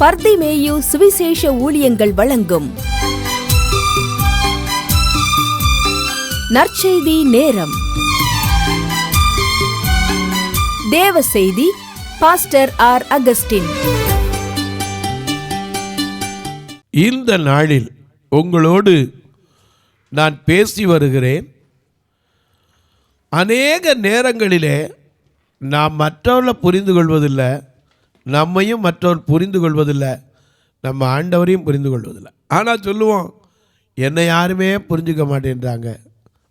பர்திமேயு சுவிசேஷ ஊழியங்கள் வழங்கும் நற்செய்தி நேரம். தேவ செய்தி பாஸ்டர் ஆர். அகஸ்டின். இந்த நாளில் உங்களோடு நான் பேசி வருகிறேன். அநேக நேரங்களிலே நாம் மற்றவர்களை புரிந்து கொள்வதில்லை, நம்மையும் மற்றவர் புரிந்து கொள்வதில்லை, நம்ம ஆண்டவரையும் புரிந்து கொள்வதில்லை. ஆனால் சொல்லுவோம், என்னை யாருமே புரிஞ்சுக்க மாட்டேன்றாங்க.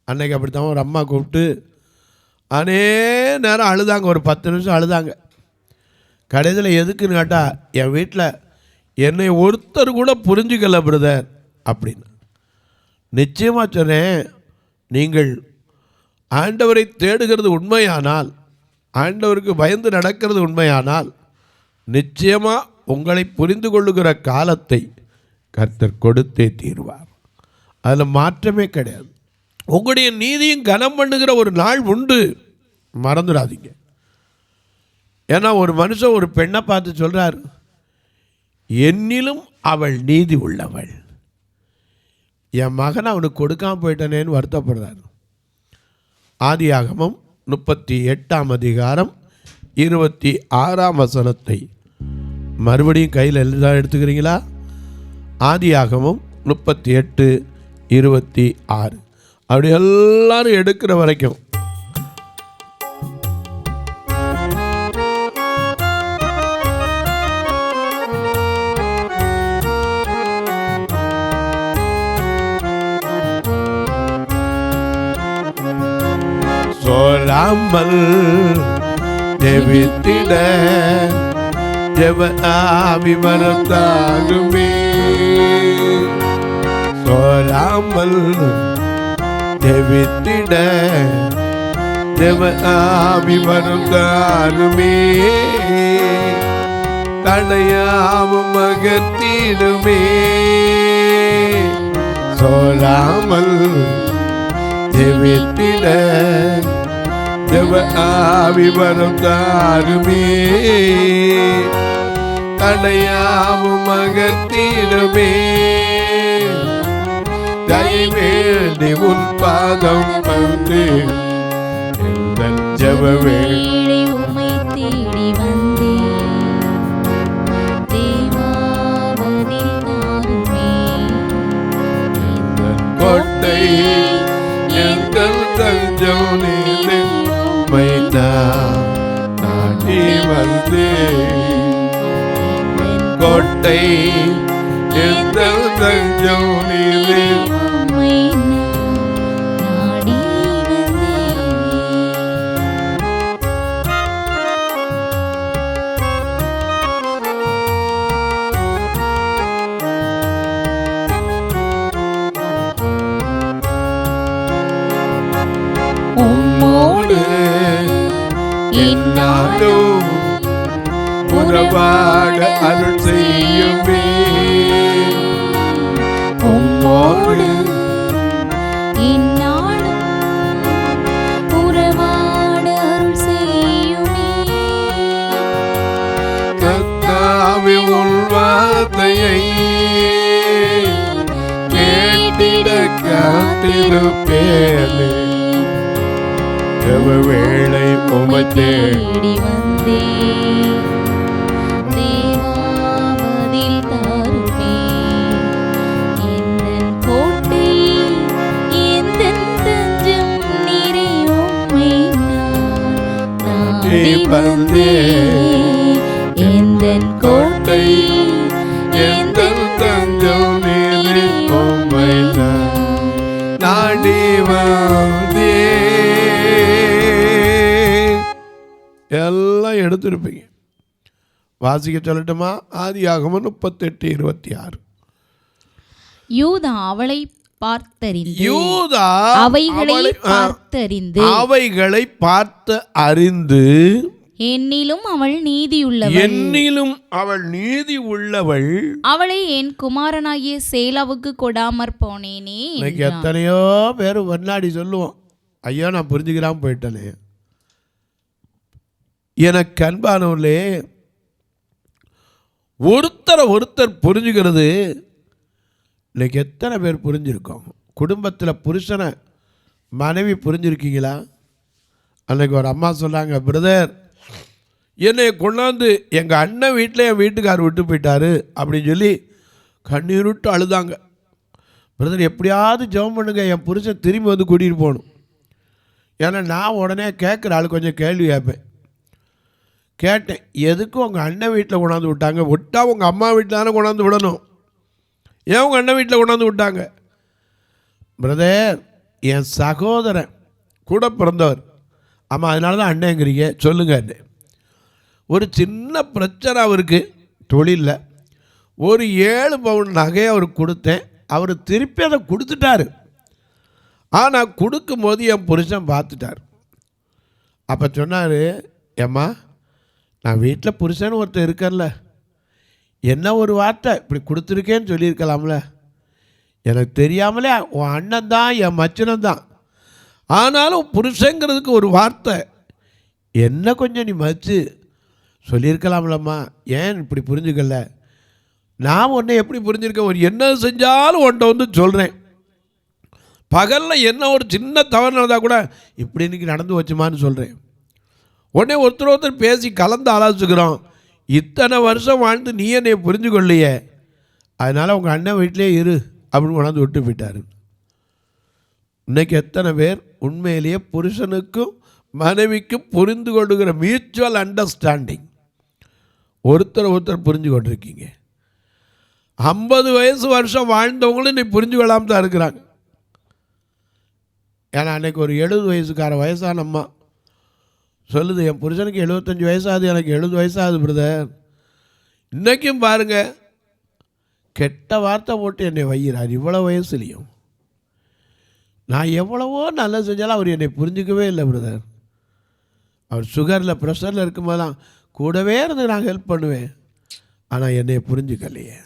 அன்னைக்கு அப்படித்தான் ஒரு அம்மா கூப்பிட்டு அநேக நேரம் அழுதாங்க, ஒரு 10 நிமிஷம் அழுதாங்க. கடைசியில் எதுக்குன்னு கேட்டால், என் வீட்டில் என்னை ஒருத்தர் கூட புரிஞ்சுக்கல பிரதர் அப்படின்னு. நிச்சயமாக சொன்னேன், நீங்கள் ஆண்டவரை தேடுகிறது உண்மையானால், ஆண்டவருக்கு பயந்து நடக்கிறது உண்மையானால், நிச்சயமாக உங்களை புரிந்து கொள்ளுகிற காலத்தை கர்த்தர் கொடுத்தே தீர்வார். அதில் மாற்றமே கிடையாது. உங்களுடைய நீதியும் கனம் பண்ணுகிற ஒரு நாள் உண்டு, மறந்துடாதீங்க. ஏன்னா ஒரு மனுஷன் ஒரு பெண்ணை பார்த்து சொல்கிறார், என்னிலும் அவள் நீதி உள்ளவள். என் மகனை அவனுக்கு கொடுக்காம போயிட்டனேன்னு வருத்தப்படுறார். ஆதியாகமம் 38ஆம் அதிகாரம் 26ஆம் வசனத்தை மறுபடியும் கையில் எல்லாம் எடுத்துக்கிறீங்களா? ஆதியாகமம் 38:26. அப்படி எல்லாரும் எடுக்கிற வரைக்கும் சொல்லாமல் ஜெபித்திட ஜெப ஆவி மறந்தாலுமே, சொல்லாமல் ஜெபித்திட ஜெப ஆவி மறந்தாலுமே, தடையாவும் அகத்திடுமே. சொல்லாமல் ஜெபித்திட ஜெப ஆவி மறந்தாலுமே, தடையாவும் அகத்திடுமே. தயவேண்டி உன் பாதம் வந்து எந்தன் ஜெப வேளை உம்மை தேடி வந்தேன். தேவாவதில் நானுமே எந்தன் கோட்டை எந்தன் தஞ்சம் நீரே, உம்மை நான் நாடி வந்தேன். கோட்டை எந்தன் தஞ்சம் நீரே, உம்மை நாடி வந்தேன். உம்மோடு என்னாலும் உறவாட அருள் செய்யுமே. உம்மோடு என்னாலும் உறவாட அருள் செய்யுமே. கர்த்தாவே உன் வார்த்தையை கேட்டிட காத்திருப்பேனே. ஜெப வேளை உம்மை தேடி வந்தேன். தேவாவதில் தாருமே எந்தன் கோட்டை எந்தன் தஞ்சம் நீரே, உம்மை நான் நாடி வந்தேன். எந்தன் கோட்டை எந்தன் தஞ்சம் நீரே, உம்மை நான் நாடி வந்தேன். எல்லாம் எடுத்திருப்பீங்க. வாசிக்க சொல்லட்டுமா? ஆதியாகமம் 38:26. யூதா அவளை பார்த்தறிந்து, யூதா அவைகளை பார்த்து அறிந்து, என்னிலும் அவள் நீதியுள்ளவள், என்னிலும் அவள் நீதி உள்ளவள், அவளை என் குமாரனாகிய சேலாவுக்கு கொடாமற் போனேனே. எத்தனையோ பேர் முன்னாடி சொல்லுவோம், ஐயா நான் புரிஞ்சுக்கிறாம போயிட்டேனே. எனக்கு அன்பானவர்களே, ஒருத்தரை ஒருத்தர் புரிஞ்சுக்கிறது இன்னைக்கு எத்தனை பேர் புரிஞ்சிருக்கோம்? குடும்பத்தில் புருஷனை மனைவி புரிஞ்சிருக்கீங்களா? அன்றைக்கி ஒரு அம்மா சொன்னாங்க, பிரதர் என்னை கொண்டாந்து எங்கள் அண்ணன் வீட்டில் என் வீட்டுக்காரர் விட்டு போயிட்டாரு அப்படின்னு சொல்லி கண்ணீருட்டு அழுதாங்க. பிரதர் எப்படியாவது ஜெபம் பண்ணுங்க, என் புருஷன் திரும்பி வந்து கூட்டிகிட்டு போகணும். ஏன்னா நான் உடனே கேட்குற ஆள் கொஞ்சம் கேள்வி கேட்டேன், எதுக்கும் உங்கள் அண்ணன் வீட்டில் கொண்டாந்து விட்டாங்க? விட்டா உங்கள் அம்மா வீட்டில் தானே கொண்டாந்து விடணும், ஏன் உங்கள் அண்ணன் வீட்டில் கொண்டாந்து விட்டாங்க? பிரதர் என் சகோதரன் கூட பிறந்தவர். ஆமாம், அதனால தான் அண்ணங்கிறீங்க, சொல்லுங்க. ஒரு சின்ன பிரச்சனை அவருக்கு தொழிலில், ஒரு 7 பவுன் நகையை அவருக்கு கொடுத்தேன், அவர் திருப்பி அதை கொடுத்துட்டாரு. ஆனால் கொடுக்கும்போது என் புருஷன் பார்த்துட்டார். அப்போ சொன்னார், ஏம்மா நான் வீட்டில் புருஷன் ஒருத்தர் இருக்கர்ல, என்ன ஒரு வார்த்தை இப்படி கொடுத்துருக்கேன்னு சொல்லியிருக்கலாம்ல, எனக்கு தெரியாமலே உன் அண்ணன் தான் என் மச்சனம் தான், ஆனாலும் புருஷங்கிறதுக்கு ஒரு வார்த்தை என்ன கொஞ்சம் நீ மதித்து சொல்லியிருக்கலாம்லம்மா, ஏன் இப்படி புரிஞ்சுக்கல? நான் உன்னை எப்படி புரிஞ்சுருக்கேன்? ஒரு என்ன செஞ்சாலும் உன்ட்ட வந்து சொல்கிறேன், பகலில் என்ன ஒரு சின்ன தவறு நடந்தால் கூட இப்படி இன்றைக்கி நடந்து வச்சுமான்னு சொல்கிறேன். உடனே ஒருத்தர் பேசி கலந்து ஆலோசிக்கிறோம். இத்தனை வருஷம் வாழ்ந்து நீ என்னை புரிஞ்சு கொள்ளையே, அதனால் உங்கள் அண்ணன் வீட்டிலே இரு அப்படின்னு கொண்டாந்து விட்டு போயிட்டார். இன்றைக்கி எத்தனை பேர் உண்மையிலேயே புருஷனுக்கும் மனைவிக்கும் புரிந்து கொள்ளுகிற மியூச்சுவல் அண்டர்ஸ்டாண்டிங், ஒருத்தர் புரிஞ்சு கொண்டிருக்கீங்க? 50 வருஷம் வாழ்ந்தவங்களும் இன்னைக்கு புரிஞ்சு கொள்ளாமல் தான் இருக்கிறாங்க. ஏன்னா அன்றைக்கி ஒரு 70 வயசுக்கார வயசான அம்மா சொல்லுது, என் புருஷனுக்கு 75 வயசாகுது, எனக்கு 70 வயசாகுது பிரதர். இன்றைக்கும் பாருங்கள், கெட்ட வார்த்தை போட்டு என்னை வைகிறார். இவ்வளோ வயசுலேயும் நான் எவ்வளவோ நல்லது செஞ்சாலும் அவர் என்னை புரிஞ்சிக்கவே இல்லை பிரதர். அவர் சுகரில் ப்ரெஷரில் இருக்கும்போதெல்லாம் கூடவே இருந்து நான் ஹெல்ப் பண்ணுவேன், ஆனால் என்னை புரிஞ்சுக்கலையே.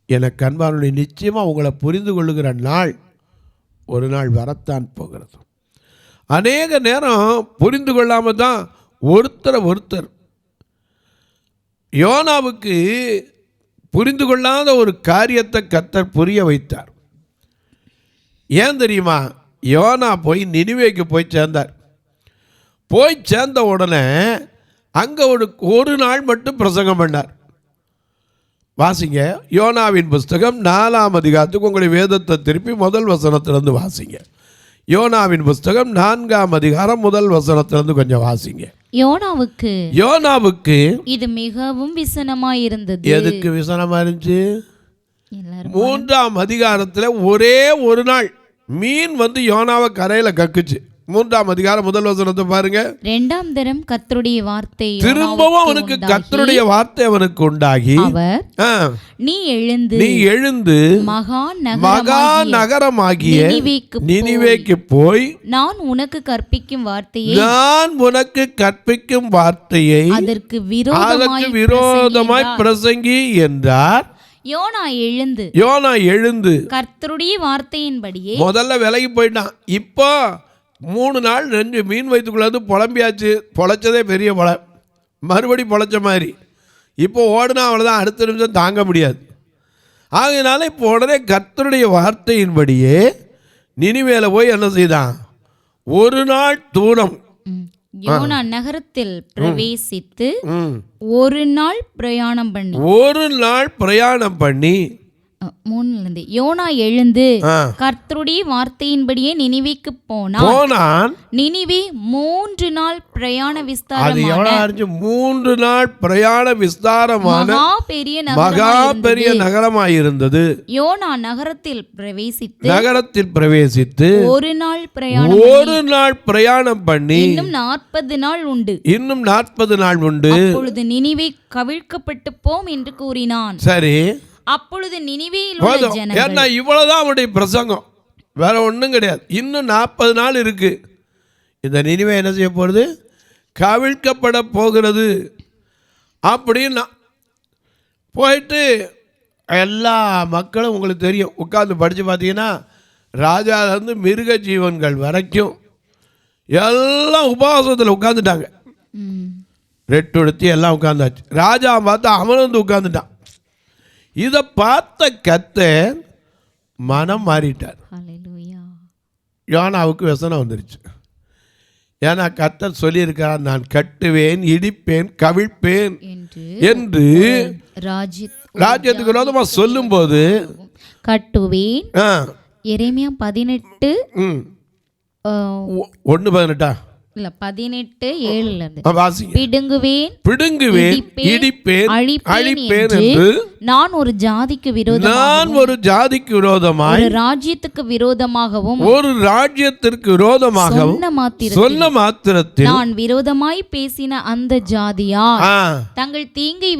எனக்கு அன்பானுடைய நிச்சயமாக உங்களை புரிந்து கொள்ளுகிற நாள் ஒரு நாள் வரத்தான் போகிறது. அநேக நேரம் புரிந்து கொள்ளாமல் தான் ஒருத்தர் யோனாவுக்கு புரிந்து கொள்ளாத ஒரு காரியத்தை கர்த்தர் புரிய வைத்தார். ஏன் தெரியுமா? யோனா போய் நினிவேக்கு போய் சேர்ந்தார். போய் சேர்ந்த உடனே அங்கே ஒரு நாள் மட்டும் பிரசங்கம் பண்ணார். வாசிங்க, யோனாவின் புஸ்தகம் 4ஆம் அதிகாரத்துக்கு உங்களுடைய வேதத்தை திருப்பி முதல் வசனத்திலிருந்து வாசிங்க. யோனாவின் புஸ்தகம் 4ஆம் அதிகாரம் முதல் வசனத்திலிருந்து கொஞ்சம் வாசிங்க. யோனாவுக்கு இது மிகவும் விசனமாயிருந்தது. எதுக்கு விசனமா இருந்துச்சு? 3ஆம் அதிகாரத்தில் ஒரே ஒரு நாள் மீன் வந்து யோனாவை கரையில் கக்குச்சு. 3ஆம் அதிகாரம் முதல் வசனத்தை பாருங்க. 2ஆம் தரம் கர்த்தருடைய வார்த்தை திரும்பவும் அவனுக்கு கர்த்தருடைய வார்த்தை அவனுக்கு உண்டாகி, நீ எழுந்து மகா நகரமாகிய நினிவேக்கு போய் நான் உனக்கு கற்பிக்கும் வார்த்தையை அதற்கு விரோதமாய் பிரசங்கி என்றார். யோனா எழுந்து கர்த்தருடைய வார்த்தையின்படியே முதல்ல விலகி போயிட்டான். இப்போ 3 நாள் 2 மீன் வயிற்றுக்குள்ளது புலம்பியாச்சு, பொழைச்சதே பெரிய மறுபடி பொழைச்ச மாதிரி. இப்போ ஓடுனா அவ்வளோதான், அடுத்த நிமிஷம் தாங்க முடியாது. ஆகையினால இப்போ உடனே கர்த்தருடைய வார்த்தையின்படியே நினிவேல போய் என்ன செய்தான்? ஒரு நாள் தூரம் யோனா நகரத்தில் பிரவேசித்து ஒரு நாள் பிரயாணம் பண்ணி 3 யோனா எழுந்து கர்த்தருடைய வார்த்தையின்படியே நினிவேக்கு போனான். நினிவே 3 நாள் பிரயாண விஸ்தாரமான 3 நாள் பிரயாண விஸ்தாரமான மகா பெரிய நகரமாயிருந்தது. யோனா நகரத்தில் பிரவேசித்து ஒரு நாள் பிரயாணம் பண்ணி இன்னும் 40 நாள் உண்டு. அப்பொழுது நினிவே கவிழ்க்கப்பட்டு போம் என்று கூறினான். சரி, அப்பொழுது நினிவேயில் உள்ள ஜனங்கள், ஏன்னா இவ்வளவுதான் அவருடைய பிரசங்கம், வேற ஒன்றும் கிடையாது. இன்னும் 40 நாள் இருக்கு. இந்த நினிவே என்ன செய்ய போகிறது? கவிழ்க்கப்பட போகிறது. அப்படின்னா போயிட்டு எல்லா மக்களும் உங்களுக்கு தெரியும், உட்கார்ந்து படித்து பார்த்தீங்கன்னா ராஜாவிலிருந்து மிருக ஜீவன்கள் வரைக்கும் எல்லாம் உபவாசத்தில் உட்காந்துட்டாங்க. ரெட்டுடுத்தி எல்லாம் உட்காந்தாச்சு. ராஜா பார்த்து அவனும் வந்து உட்காந்துட்டான். இதை பார்த்த கர்த்தர் மனம் மாறிட்டார். ஹல்லேலூயா. யோனாவுக்கு விசனம் வந்துருச்சு. ஏன்னா கர்த்தர் சொல்லியிருக்கிறார், நான் கட்டுவேன், இடிப்பேன், கவிழ்ப்பேன் என்று ராஜ்யத்துக்கு விரோதமாக சொல்லும்போது கட்டுவேன். எரேமியா 18 1:18 இல்ல 18:7 பிடுங்குவேன், இடிப்பேன், அழிப்பேன் என்று நான் ஒரு ஜாதிக்கு விரோதமாய் ஒரு ராஜ்யத்திற்கு விரோதமாகவும் சொன்ன மாத்திரத்தில் நான் விரோதமாய் பேசின அந்த ஜாதியார் தங்கள் தீங்கை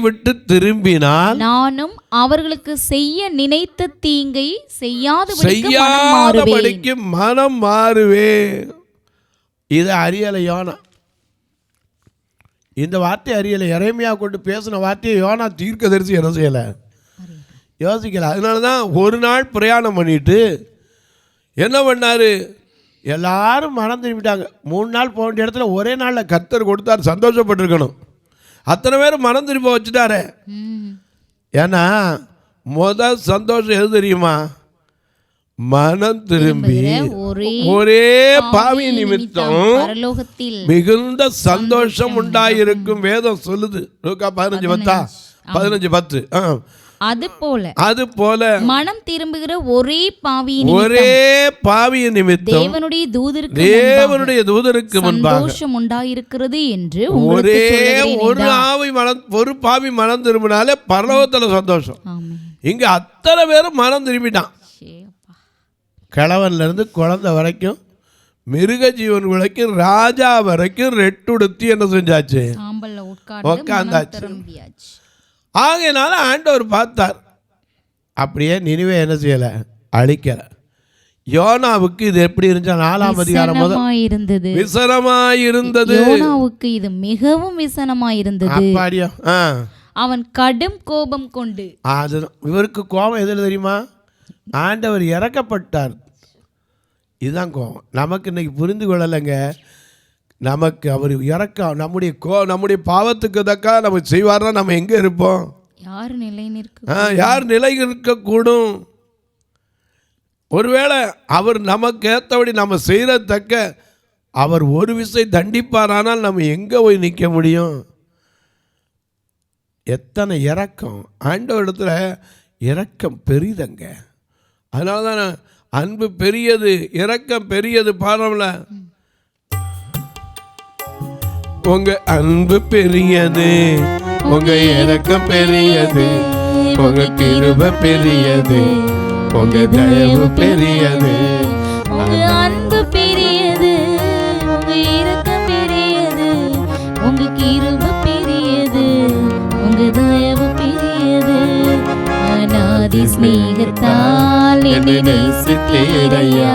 விட்டு திரும்பினால் நானும் அவர்களுக்கு செய்ய நினைத்த தீங்கை செய்யாதபடிக்கு மனம் மாறுவேன். இது அறியலை யோனா. இந்த வார்த்தை அறியலை. எரேமியா கொண்டு பேசின வார்த்தையை யோனா தீர்க்கதரிசி என்ன செய்யலை, யோசிக்கல. அதனால தான் ஒரு நாள் பிரயாணம் பண்ணிட்டு என்ன பண்ணார், எல்லாரும் மனம் திரும்பிட்டாங்க. 3 நாள் போக வேண்டிய இடத்துல ஒரே நாளில் கர்த்தர் கொடுத்தார். சந்தோஷப்பட்டிருக்கணும். அத்தனை பேரும் மனம் திரும்ப வச்சுட்டாரு. ஏன்னா முதல் சந்தோஷம் எது தெரியுமா? மனம் திரும்பி ஒரே பாவி நிமித்தம் மிகுந்த சந்தோஷம் உண்டாயிருக்கும் வேதம் சொல்லுது. லூக்கா 15:10. அது போல மனம் திரும்புகிற ஒரே பாவியின் நிமித்தம் தேவனுடைய தூதருக்கு முன்பாக சந்தோஷம் உண்டாயிருக்கிறது என்று ஒரு பாவி மனம் திரும்பினாலே பரலோகத்துல சந்தோஷம். இங்க அத்தனை பேரும் மனம் திரும்பிட்டான். கிழவன்ல இருந்து குழந்தை வரைக்கும், மிருக ஜீவன் வரைக்கும், ராஜா வரைக்கும் ரெட்டுடுத்தி என்ன செஞ்சாச்சு, உட்கார்ந்தாச்சு. ஆகையினால ஆண்டவர் பார்த்தார். அப்படியே நினிவே என்ன செய்யலை, அழிக்கல. யோனாவுக்கு இது எப்படி இருந்துச்சு? 4ஆம் அதிகாரம் முதல் விசனமாயிருந்தது. யோனாவுக்கு இது மிகவும் விசனமாயிருந்தது. அவன் கடும் கோபம் கொண்டு, இவருக்கு கோபம் எதில் தெரியுமா? ஆண்டவர் இறக்கப்பட்டார். இதுதான் கோபம். நமக்கு இன்னைக்கு புரிந்து கொள்ளலைங்க. நமக்கு அவர் இறக்க நம்முடைய பாவத்துக்கு தக்கா நம்ம செய்வார்னா நம்ம எங்கே இருப்போம்? யார் நிலை நிற்கக்கூடும்? ஒருவேளை அவர் நமக்கு ஏற்றபடி நம்ம செய்யத்தக்க அவர் ஒரு விஷயம் தண்டிப்பாரானால் நம்ம எங்கே போய் நிற்க முடியும்? எத்தனை இரக்கம்! ஆண்டவரிடத்துல இரக்கம் பெரிதங்க. அதனால தான் அன்பு பெரியது, இரக்கம் பெரியது. பாருங்கள, உங்க அன்பு பெரியது, உங்க இரக்கம் பெரியது, உங்க கிருபை பெரியது, உங்க தயவு பெரியது. உங்க அன்பு பெரியது, உங்க இரக்கம் பெரியது, உங்க கிருபை பெரியது, உங்க தயவு பெரியது. அநாதி ஸ்நேகத்தால் என்னை நேசித்தீரையா,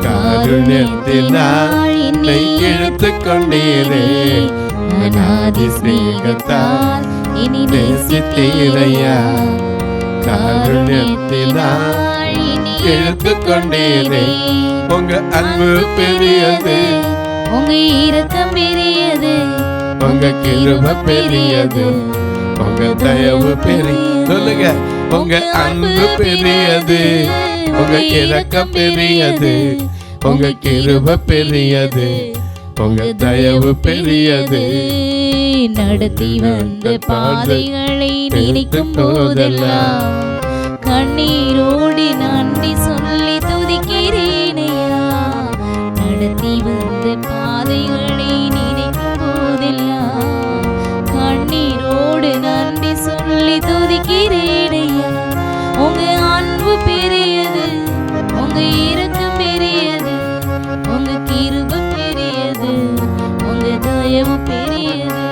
காருண்யத்தினால் என்னை இழுத்துக் கொண்டீரே. அநாதி ஸ்நேகத்தால் என்னை நேசித்தீரையா, காருண்யத்தினால் என்னை இழுத்துக் கொண்டீரே. உங்க அன்பு பெரியது, உங்க இரக்கம் பெரியது, உங்க கிருபை பெரியது, உங்க தயவு பெரியது. சொல்லுங்க, உங்க அன்பு பெரியது, உங்க இரக்கம் பெரியது, உங்க கிருபை பெரியது, உங்க தயவு பெரியது. நடத்தி வந்த பாதைகளை நினைக்கும் போதெல்லாம் கண்ணீரோடு நன்றி சொல்லி துதிக்கிறேனையா. நடத்தி வந்த பாதைகளை நினைக்கும் போதெல்லாம் கண்ணீரோடு நன்றி சொல்லி துதிக்கிறேனையா. உங்க அன்பு பெரியது, உங்க இரக்கம் பெரியது, உங்க கிருபை பெரியது, உங்க தயவு பெரியது.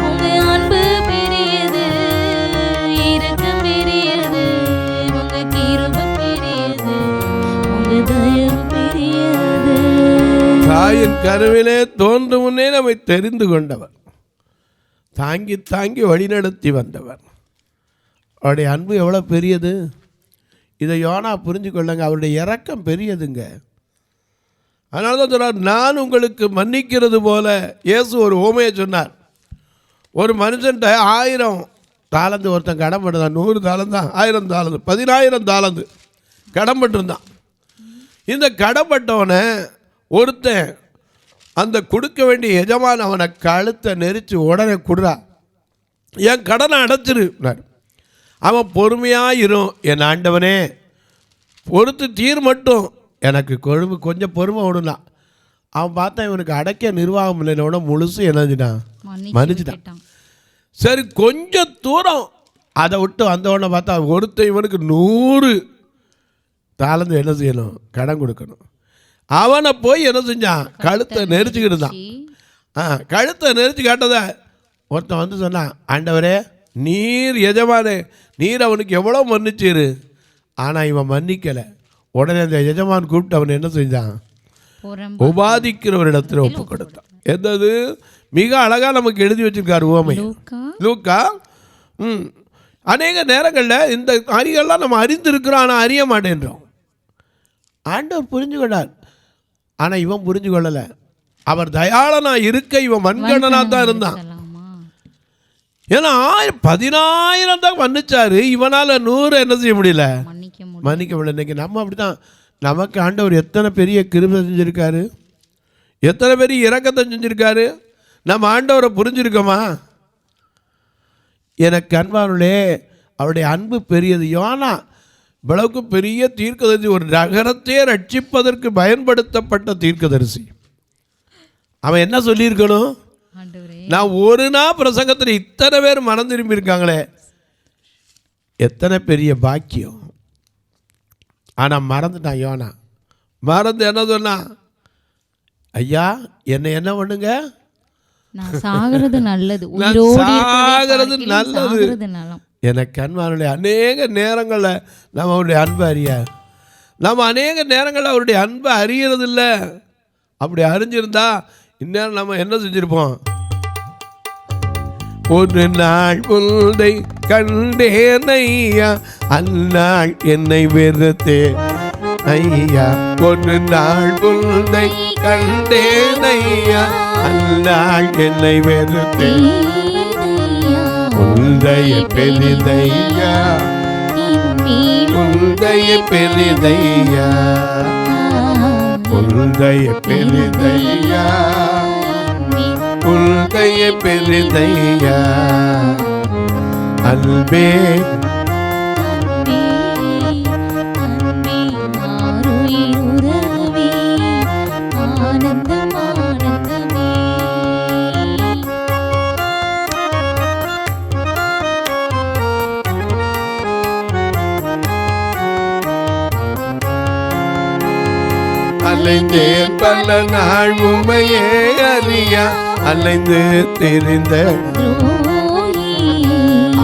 உங்க அன்பு பெரியது, இரக்கம் பெரியது, உங்க கிருபை பெரியது, உங்க தயவு பெரியது. தாயின் கருவிலே தோன்றும் முன்னே நம்மை தெரிந்து கொண்டவர், தாங்கி தாங்கி வழிநடத்தி வந்தவர். அவருடைய அன்பு எவ்வளோ பெரியது! இதை யோனா புரிஞ்சு கொள்ளுங்க. அவருடைய இரக்கம் பெரியதுங்க. அதனால தான் சொன்னார், நான் உங்களுக்கு மன்னிக்கிறது போல. இயேசு ஒரு ஓமையை சொன்னார். ஒரு மனுஷன்ட்ட 1000 தாளந்து ஒருத்தன் கடன் பண்ணுறான். 100 தாளந்தான், 1000 தாளந்து, 10000 தாளந்து கடன் பட்டிருந்தான். இந்த கடன்பட்டவனை ஒருத்தன் அந்த கொடுக்க வேண்டிய எஜமான் அவனை கழுத்தை நெரிச்சு உடனே கொடுறா, என் கடனை அடைச்சிருந்தார். அவன் பொறுமையாக இரும், என் ஆண்டவனே பொறுத்து தீர் மட்டும், எனக்கு கொஞ்சம் பொறுமை விடுனா. அவன் பார்த்தா இவனுக்கு அடைக்க நிர்வாகம் இல்லைன்னோட முழுசு என்னதுட்டான், மன்னிச்சுட்டான். சரி, கொஞ்சம் தூரம் அதை விட்டு வந்தவொடனே பார்த்தா ஒருத்தன் இவனுக்கு 100 தாளந்து என்ன செய்யணும், கடன் கொடுக்கணும். அவனை போய் என்ன செஞ்சான், கழுத்தை நெரிச்சுக்கிட்டு தான். கழுத்தை நெரிச்சு காட்டத ஒருத்தன் வந்து சொன்னான், ஆண்டவரே நீர் எஜமானே, நீர் அவனுக்கு எவ்வளோ மன்னிச்சிரு. ஆனால் இவன் மன்னிக்கலை. உடனே அந்த எஜமான் கூப்பிட்டு அவன் என்ன செஞ்சான், உபாதிக்கிற ஒரு இடத்துல ஒப்பு கொடுத்தான். எந்தது மிக அழகாக நமக்கு எழுதி வச்சிருக்காரு உவமை லூக்கா. அநேக நேரங்களில் இந்த அறிகள்லாம் நம்ம அறிந்திருக்கிறோம், ஆனால் அறிய மாட்டேன்றோம். ஆண்டவர் புரிஞ்சுக்கொண்டார், ஆனால் இவன் புரிஞ்சு கொள்ளலை. அவர் தயாளனா இருக்க இவன் மண்கணனாக தான் இருந்தான். ஏன்னா 10000 தான் மன்னிச்சாரு, இவனால் 100 என்ன செய்ய முடியல, மன்னிக்க முடியல. இன்னைக்கு நம்ம அப்படி தான். நமக்கு ஆண்டவர் எத்தனை பெரிய கிருபை செஞ்சுருக்காரு, எத்தனை பெரிய இரக்கத்தை செஞ்சுருக்காரு. நம்ம ஆண்டவரை புரிஞ்சிருக்கோமா? எனக்கு அன்பானுள்ளே அவருடைய அன்பு பெரியது. யோனா இவ்வளவுக்கு பெரிய தீர்க்கதரிசி, ஒரு நகரத்தையே ரட்சிப்பதற்கு பயன்படுத்தப்பட்ட தீர்க்கதரிசி. அவன் என்ன சொல்லியிருக்கணும், நான் ஒரு நாள் பிரசங்கத்தில் இத்தனை பேர் மனம் திரும்பி இருக்காங்களே, எத்தனை பெரிய பாக்கியம். ஆனால் மறந்துட்டான் யோனா. மறந்து என்ன சொன்னான், ஐயா என்னை என்ன பண்ணுங்க, சாகிறது நல்லது, எனக்கு அன்பானுடைய அநேக நேரங்களில் நம்ம அவருடைய அன்பை நம்ம அநேக நேரங்களில் அவருடைய அன்பை அறியறது இல்லை. அப்படி அறிஞ்சிருந்தா இந்நேரம் நம்ம என்ன செஞ்சிருப்போம், ஒரு நாள் உன்னை கண்டேன் ஐயா, அந்நாள் என்னை வெறுத்தே ஐயா. ஒரு நாள் உன்னை கண்டேன் ஐயா, அந்நாள் என்னை வெறுத்தே. உந்தைய பெரிதையா, உந்தைய பெரிதையா, உந்தைய பெரிதையா, உந்தைய பெரிதையா. அன்பே அலைந்தேன் பல நாள் உமையே அறியா, அலைந்து தெரிந்த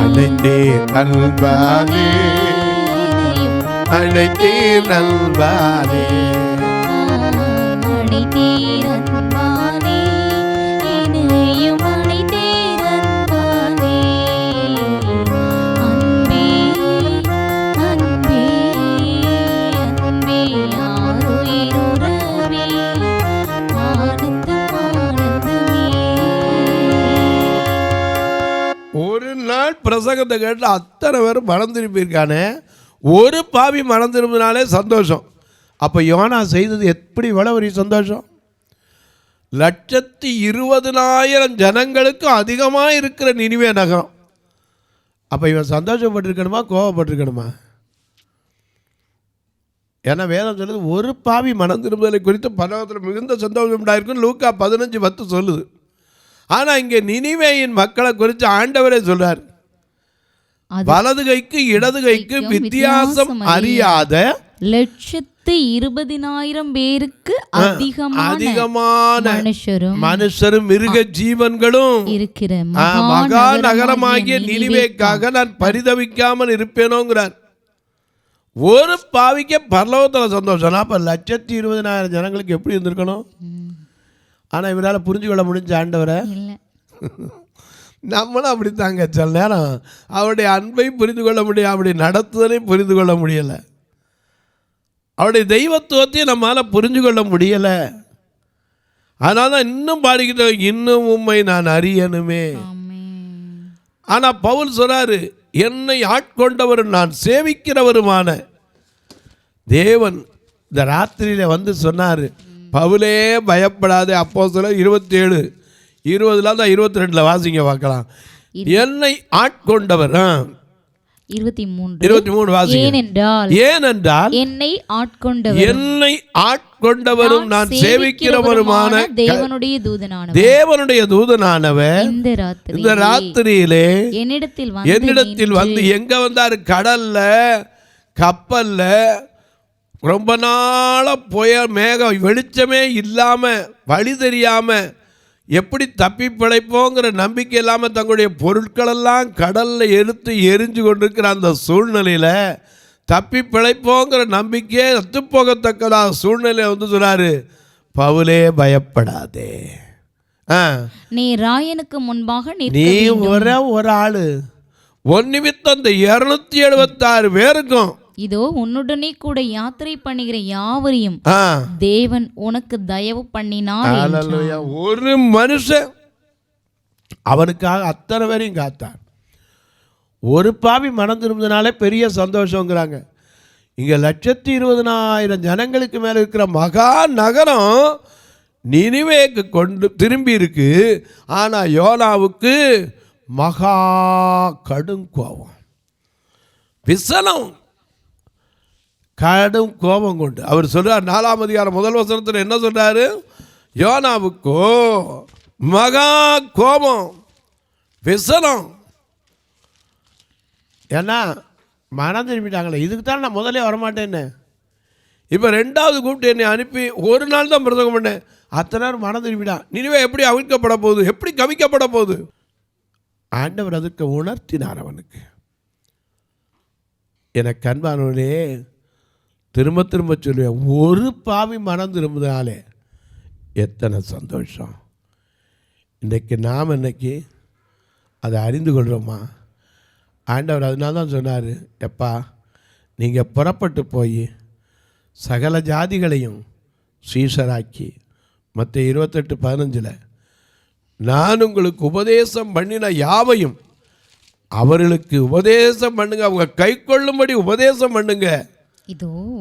அழைத்தேன் அன்பானே, அழைத்தேன் அன்பானே, பிரசங்கத்தை கேட்டு அத்தனை பேரும் மனம் திரும்பியிருக்கானே, ஒரு பாவி மனம் திரும்பினாலே சந்தோஷம். அப்போ யோனா செய்தது எப்படி இவ்வளவு சந்தோஷம். 120,000 ஜனங்களுக்கு அதிகமாக இருக்கிற நினிவே நகரம். அப்போ இவன் சந்தோஷப்பட்டிருக்கணுமா கோபப்பட்டிருக்கணுமா? ஏன்னா வேதம் சொல்லுது, ஒரு பாவி மனம் திரும்புதலை குறித்து பரலோகத்தில் மிகுந்த சந்தோஷம் உண்டாயிருக்கும், லூக்கா 15:10 சொல்லுது. ஆனால் இங்கே நினிவேயின் மக்களை குறித்து ஆண்டவரே சொல்றார், வலது கைக்கு இடது கைக்கு வித்தியாசம் அறியாத 120,000 பேருக்கு அதிகமான மனுஷரும் மிருக ஜீவன்களும் இருக்கிற மகா நகரமாகிய நினிவேக்காக நான் பரிதவிக்காமல் இருப்பேனோங்கிறார். ஒரு பாவிக்க பரலோகத்தில் சந்தோஷம். அப்ப 120,000 ஜனங்களுக்கு எப்படி இருந்திருக்கணும்? ஆனா இவரால் புரிஞ்சு கொள்ள முடிஞ்ச ஆண்டவரை? நம்மளும் அப்படித்தாங்க. சில நேரம் அவருடைய அன்பை புரிந்து கொள்ள முடியும், அவருடைய நடத்துதலை புரிந்து கொள்ள முடியலை. அவருடைய தெய்வத்துவத்தையும் நம்மளால் புரிஞ்சு கொள்ள முடியலை. அதனால தான் இன்னும் பாடிக்கிட்டு இன்னும் உம்மை நான் அறியணுமே. ஆனால் பவுல் சொல்றாரு, என்னை ஆட்கொண்டவர் நான் சேவிக்கிறவருமான தேவன் இந்த ராத்திரியில் வந்து சொன்னார், பவுலே பயப்படாதே. அப்போஸ்தலர் 27:20 தான் 22 வாசிங்க பார்க்கலாம். என்னை ஆட்கொண்டவர் 23 வாசிங்க. ஏனென்றால் என்னை ஆட்கொண்டவரும் நான் சேவிக்கிறவருமான தேவனுடைய தூதனானவர் இந்த ராத்திரியிலே என்னிடத்தில் வந்து எங்க வந்தார்? கடல்ல, கப்பல்ல ரொம்ப நாளா போய மேகம் வெளிச்சமே இல்லாம, வழி தெரியாம, எப்படி தப்பி பிழைப்போங்கிற நம்பிக்கை இல்லாமல் தங்களுடைய பொருட்களெல்லாம் கடலில் எடுத்து எரிஞ்சு கொண்டிருக்கிற அந்த சூழ்நிலையில் தப்பி பிழைப்போங்கிற நம்பிக்கையே அத்துப்போகத்தக்கதாக சூழ்நிலையை வந்து சொன்னார், பவுலே பயப்படாதே. நீ ராயனுக்கு முன்பாக நீ ஒரே ஒரு ஆளு, ஒன் நிமித்தம் இந்த 276 பேருக்கும் இதோ உன்னுடனே கூட யாத்திரை பண்ணுகிற யாவரையும் தேவன் உனக்கு தயவு பண்ணினார். ஒரு மனுஷன் அவனுக்காக அத்தனை பேரையும் காத்தான். ஒரு பாவி மனம் திரும்பினாலே பெரிய சந்தோஷங்கிறாங்க. இங்க 120,000 ஜனங்களுக்கு மேல இருக்கிற மகா நகரம் நினிவேக்கு கொண்டு திரும்பி இருக்கு. ஆனா யோனாவுக்கு மகா கடும் கோபம், விசனம், கடும் கோபம் கொண்டு அவர் சொல்றார். 4ஆம் அதிகாரம் 1 வசனத்தில் என்ன சொல்றாரு? யோனாவுக்கோ மகா கோபம், விசனம். ஏன்னா மனம் திரும்பிட்டாங்களே, இதுக்கு தான் நான் முதலே வரமாட்டேன்னு. இப்போ 2வது கூப்பிட்டு என்னை அனுப்பி ஒரு நாள் தான் பிரசங்கம் பண்ணேன், அத்தனை நேரம் மனம் திரும்பிட்டான். நினிவே எப்படி அவிழ்க்கப்பட போகுது, எப்படி கவிக்கப்பட போகுது? ஆண்டவர் அதுக்கு உணர்த்தினார் அவனுக்கு. எனக்கு அன்பானவனே, திரும்ப திரும்ப சொல்லுவேன், ஒரு பாவி மனம் திரும்புனாலே எத்தனை சந்தோஷம். இன்றைக்கு நாம் இன்னைக்கு அதை அறிந்து கொள்கிறோமா? ஆண்டவர் அதனால தான் சொன்னார், எப்பா நீங்கள் புறப்பட்டு போய் சகல ஜாதிகளையும் சீஷராக்கி, மற்ற 28:15 நான் உங்களுக்கு உபதேசம் பண்ணின யாவையும் அவர்களுக்கு உபதேசம் பண்ணுங்க, அவங்க கை கொள்ளும்படி உபதேசம் பண்ணுங்க.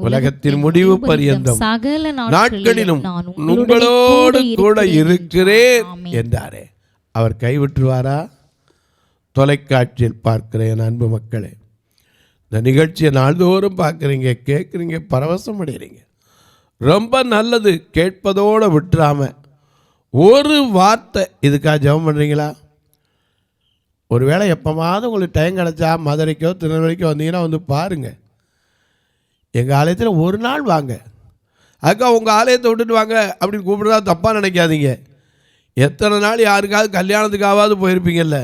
உலகத்தின் முடிவு பரியந்தம் சகல நாட்களிலும் உங்களோடு கூட இருக்கிறேன் என்றாரே. அவர் கைவிட்டுருவாரா? தொலைக்காட்சியில் பார்க்கிறேன் அன்பு மக்களே, இந்த நிகழ்ச்சியை நாள்தோறும் பார்க்குறீங்க, கேட்குறீங்க, பரவசம் அடைகிறீங்க. ரொம்ப நல்லது. கேட்பதோடு விட்டுறாம ஒரு வார்த்தை இதுக்காக ஜெபம் பண்ணுறீங்களா? ஒருவேளை எப்போமாவது உங்களுக்கு டைம் கிடச்சா மதுரைக்கோ திருநெல்வேலிக்கோ வந்தீங்கன்னா வந்து பாருங்கள். எங்கள் ஆலயத்தில் ஒரு நாள் வாங்க. அக்கா உங்கள் ஆலயத்தை விட்டுட்டு வாங்க அப்படின்னு கூப்பிடுறதா தப்பாக நினைக்காதீங்க. எத்தனை நாள் யாருக்காவது கல்யாணத்துக்காவது போயிருப்பீங்கல்ல.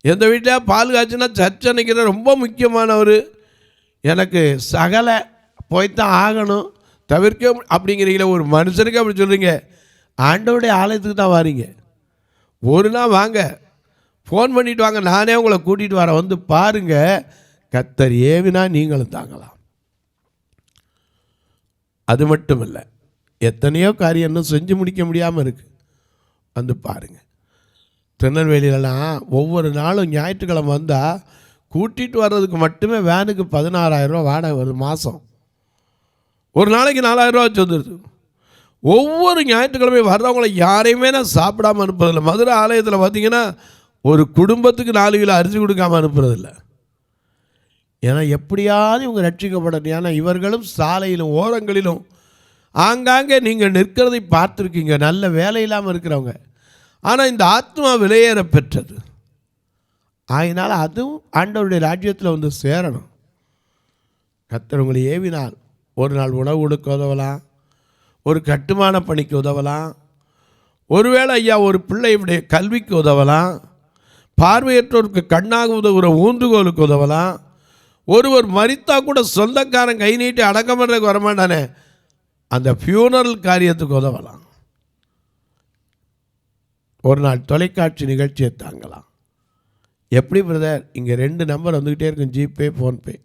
எந்த வீட்டில் பால் காய்ச்சினா சர்ச்சை நிற்கிற ரொம்ப முக்கியமானவர், எனக்கு சகல போய்த்தான் ஆகணும், தவிர்க்க அப்படிங்கிறீங்களே. ஒரு மனுஷனுக்கு அப்படி சொல்கிறீங்க, ஆண்டவருடைய ஆலயத்துக்கு தான் வாரீங்க. ஒரு நாள் வாங்க, ஃபோன் பண்ணிவிட்டு வாங்க, நானே உங்களை கூட்டிகிட்டு வரேன், வந்து பாருங்கள். கர்த்தர் ஏவினா நீங்களும் தாங்கலாம். அது மட்டும் இல்லை, எத்தனையோ காரியம் இன்னும் செஞ்சு முடிக்க முடியாமல் இருக்குது, வந்து பாருங்கள். திருநெல்வேலியிலலாம் ஒவ்வொரு நாளும் ஞாயிற்றுக்கிழமை வந்தால் கூட்டிகிட்டு வர்றதுக்கு மட்டுமே வேனுக்கு 16,000 ரூபா வாடகை வருது மாதம். ஒரு நாளைக்கு 4,000 ரூபா வச்சு வந்துடுது. ஒவ்வொரு ஞாயிற்றுக்கிழமை வர்றவங்களை யாரையுமே நான் சாப்பிடாமல் அனுப்புறதில்லை. மதுரை ஆலயத்தில் பார்த்திங்கன்னா ஒரு குடும்பத்துக்கு 4 கிலோ அரிசி கொடுக்காமல் அனுப்புறதில்லை. ஏன்னா எப்படியாவது இவங்க ரட்சிக்கப்படணும். ஏன்னா இவர்களும் சாலையிலும் ஓரங்களிலும் ஆங்காங்கே நீங்கள் நிற்கிறதை பார்த்துருக்கீங்க, நல்ல வேலை இல்லாமல் இருக்கிறவங்க. ஆனால் இந்த ஆத்மா விலையேற பெற்றது. அதனால் அதுவும் ஆண்டவருடைய ராஜ்யத்தில் வந்து சேரணும். கர்த்தர் உங்களை ஏவினால் ஒரு நாள் உணவு கொடுக்க உதவலாம், ஒரு கட்டுமான பணிக்கு உதவலாம், ஒருவேளை ஐயா ஒரு பிள்ளையுடைய கல்விக்கு உதவலாம், பார்வையற்றோருக்கு கண்ணாக உதவுகிற ஊன்றுகோலுக்கு உதவலாம். ஒருவர் மரித்தா கூட சொந்தக்காரன் கை நீட்டி அடக்கம் பண்ணுறதுக்கு வரமாட்டானே, அந்த ஃபியூனரல் காரியத்துக்கு உதவலாம். ஒரு நாள் தொலைக்காட்சி நிகழ்ச்சியை தாங்கலாம். எப்படி பிரதர்? இங்கே 2 நம்பர் வந்துக்கிட்டே இருக்கும், ஜிபே, ஃபோன்பே.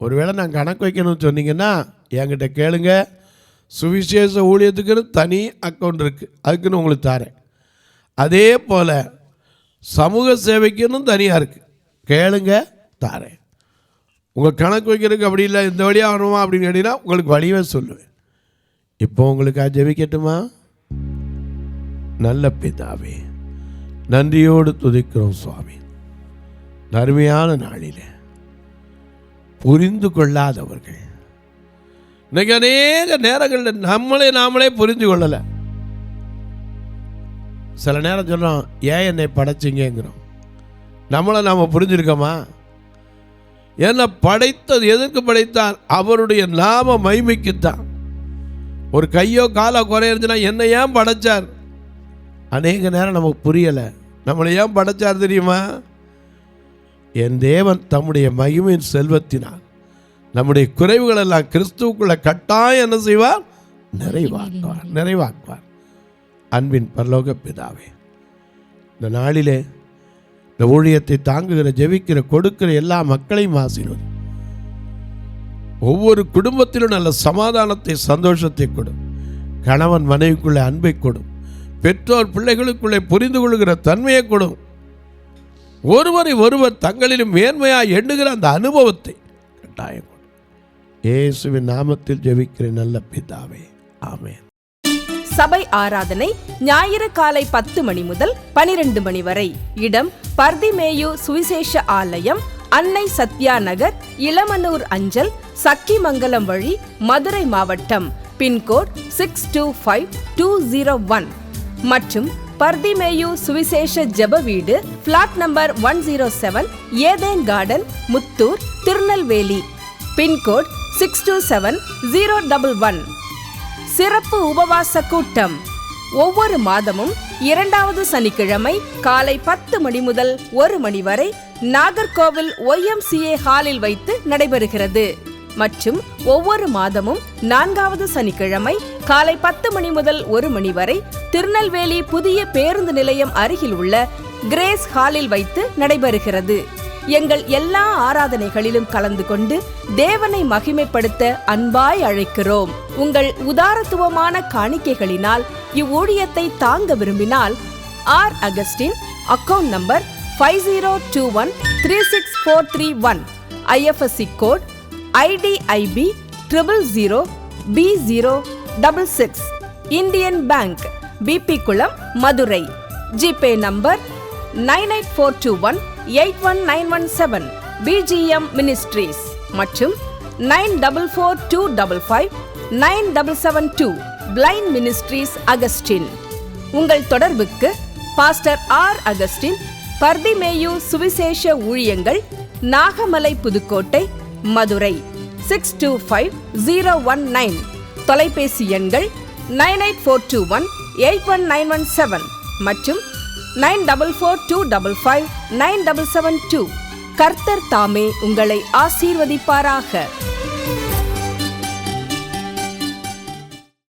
ஒருவேளை நான் கணக்கு வைக்கணும்னு சொன்னீங்கன்னா என்கிட்ட கேளுங்க. சுவிசேஷ ஊழியத்துக்குன்னு தனி அக்கௌண்ட் இருக்குது, அதுக்குன்னு உங்களுக்கு தாரேன். அதே போல் சமூக சேவைக்குன்னு தனியாக இருக்குது, கேளுங்க தாரேன். உங்கள் கணக்கு வைக்கிறதுக்கு அப்படி இல்லை, இந்த வழியாக வரணுமா அப்படின்னு கேட்டிங்கன்னா உங்களுக்கு வழியே சொல்லுவேன். இப்போ உங்களுக்கு ஜெபிக்கட்டுமா? நல்ல பிதாவே, நன்றியோடு துதிக்கிறோம் சுவாமி. அருமையான நாளில் புரிந்து கொள்ளாதவர்கள் இன்னைக்கு அநேக நேரங்களில் நாமளே புரிந்து கொள்ளலை. சில நேரம் சொல்கிறோம், ஏன் என்னை படைச்சிங்கிறோம். நம்மளை நாம் புரிஞ்சிருக்கோமா? என்னை படைத்தது எதற்கு படைத்தார்? அவருடைய நாம மகிமைக்குத்தான். ஒரு கையோ காலோ குறை இருந்துச்சுன்னா என்னை ஏன் படைச்சார்? அநேக நேரம் நமக்கு புரியலை. நம்மளை ஏன் படைச்சார் தெரியுமா? என் தேவன் தம்முடைய மகிமையின் செல்வத்தினால் நம்முடைய குறைவுகளெல்லாம் கிறிஸ்துவுக்குள்ள கட்டாயம் என்ன செய்வார்? நிறைவாக்குவார். அன்பின் பரலோக பிதாவே, இந்த நாளிலே இந்த ஊழியத்தை தாங்குகிற, ஜெபிக்கிற, கொடுக்கிற எல்லா மக்களையும் ஆசீர்வதி. ஒவ்வொரு குடும்பத்திலும் நல்ல சமாதானத்தை, சந்தோஷத்தை கொடும். கணவன் மனைவிக்குள்ளே அன்பை கொடும். பெற்றோர் பிள்ளைகளுக்குள்ளே புரிந்து கொள்கிற தன்மையை கொடும். ஒருவரை ஒருவர் தங்களிலும் மேன்மையாக எண்ணுகிற அந்த அனுபவத்தை கட்டாயம் கொடும். இயேசுவின் நாமத்தில் ஜெபிக்கிற நல்ல பிதாவே, ஆமென். சபை ஆராதனை ஞாயிறு காலை 10 மணி முதல் 12 மணி வரை. இடம் பர்திமேயு சுவிசேஷ ஆலயம், அன்னை சத்யா நகர், இளமனூர் அஞ்சல், சக்கிமங்கலம் வழி, மதுரை மாவட்டம். பின்கோட் 625201 மற்றும் பர்திமேயு சுவிசேஷ ஜெப வீடு, flat number 107, Eden garden, Muthur, Tirunelveli. Pincode 627011. சிறப்பு உபவாச கூட்டம் ஒவ்வொரு மாதமும் 2வது சனிக்கிழமை காலை 10 மணி முதல் 1 மணி வரை நாகர்கோவில் YMCA ஹாலில் வைத்து நடைபெறுகிறது. மற்றும் ஒவ்வொரு மாதமும் 4வது சனிக்கிழமை காலை 10 மணி முதல் 1 மணி வரை திருநெல்வேலி புதிய பேருந்து நிலையம் அருகில் உள்ள கிரேஸ் ஹாலில் வைத்து நடைபெறுகிறது. எங்கள் எல்லா ஆராதனைகளிலும் கலந்து கொண்டு தேவனை மகிமைப்படுத்த அன்பாய் அழைக்கிறோம். உங்கள் உதாரத்துவமான காணிக்கைகளினால் இவ்வூழியத்தை தாங்க விரும்பினால் R Augustine, account number 5021364331, IFSC code IDIB 000B066, Indian bank, BP Kulam, Madurai. GPay number 9842181917, BGM ministries மற்றும் 9442559772, பிளைண்ட் மினிஸ்ட்ரீஸ் அகஸ்டின். உங்கள் தொடர்புக்கு பாஸ்டர் ஆர் அகஸ்டின், பர்திமேயு சுவிசேஷ ஊழியங்கள், நாகமலை, புதுக்கோட்டை, மதுரை 625019. தொலைபேசி எண்கள் 9842181917 மற்றும் 9442559772. கர்த்தர் தாமே உங்களை ஆசீர்வதிப்பாராக.